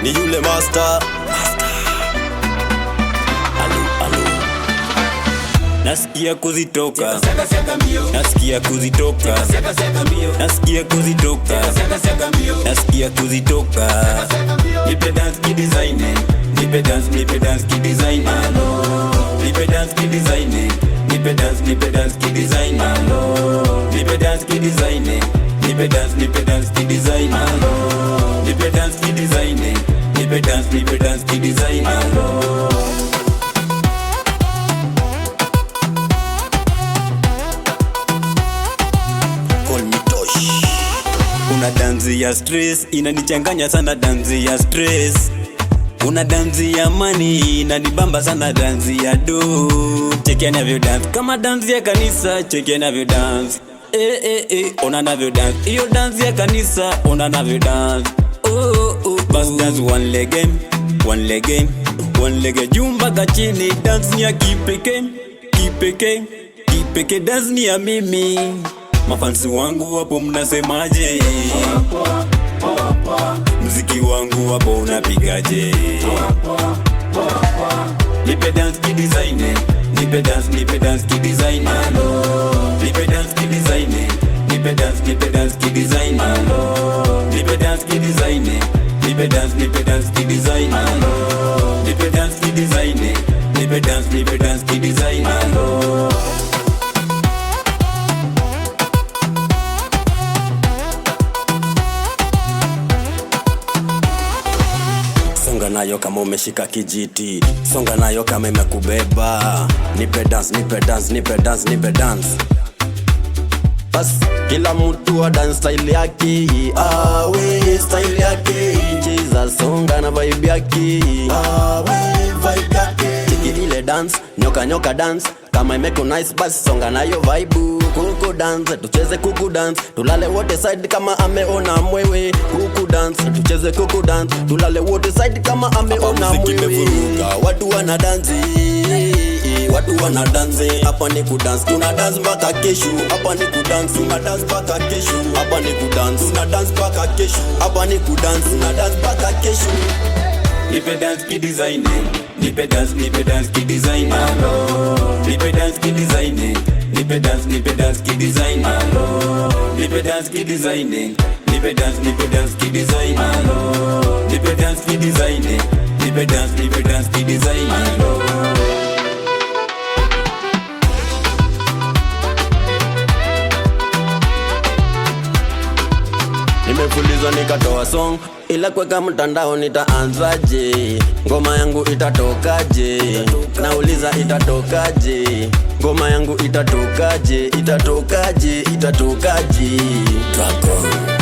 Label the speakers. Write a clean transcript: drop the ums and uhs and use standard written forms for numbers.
Speaker 1: ni yule master. Nasikia kuzitoka, nasikia kuzitoka, nasikia kuzitoka, nasikia kuzitoka. Nipe dance ki design, nipe dance ki design. Nipe dance ki design, nipe dance ki design. Nipe dance ki design, nipe dance ki design. Nipe dance ki design, nipe dance ki design. Una dance ya stress, inanichanganya sana dance ya stress. Una dance ya money, inanibamba sana dance ya do. Check anavyo dance, kama dance ya kanisa, check anavyo dance. Ona navyo dance, iyo dance ya kanisa, ona navyo dance. Bas dance one leg game, one leg game, one leg jumba kachini. Dance ni ya kipeke, kipeke, kipeke. Dance ni ya mimi. Mafansi wangu wapo mnasemaje? Mziki wangu wapo unapigaje? Nipe dance ki design, nipe dance ki design. Nipe dance ki design, nipe dance ki design. Nipe dance ki design, nipe dance ki design. Nipe dance ki design, nipe dance ki design. Songa nayo kama umeshika kijiti, songa nayo kama imekubeba. Nipe dance, nipe dance, nipe dance, nipe dance. Bas, kila mtu wa dance style yake. We style yake. Cheza songa na vibe yake. We vibe yake. Tiki ile dance, nyoka nyoka dance. Kama imeko nice bas songa nayo vibe. Kuku dance, tucheze kuku dance. Tulale wote side kama ameona mwewe. Kuku dance, tucheze kuku dance. Tulale wote side kama ameona mwewe. Watu wana dance, watu wana dance. Hapa ni kudance, tuna dance mpaka kesho. Hapa ni kudance, tuna dance mpaka kesho. Hapa ni kudance, tuna dance mpaka kesho. Hapa ni kudance, tuna dance mpaka kesho. Nipe dance ki design, nipe dance ki design. Nipe dance ki design, nipe dance ki design. Nipe dance ki design, nipe dance ki design. Nipe dance ki design, nipe dance ki design. Nimefulizwa nikatoa song, ila kweka mtandao nitaanzaje? Ngoma yangu itatokaje? Nauliza itatokaje? Ngoma yangu itatokaje? Itatokaje? Itatokaje? Dragon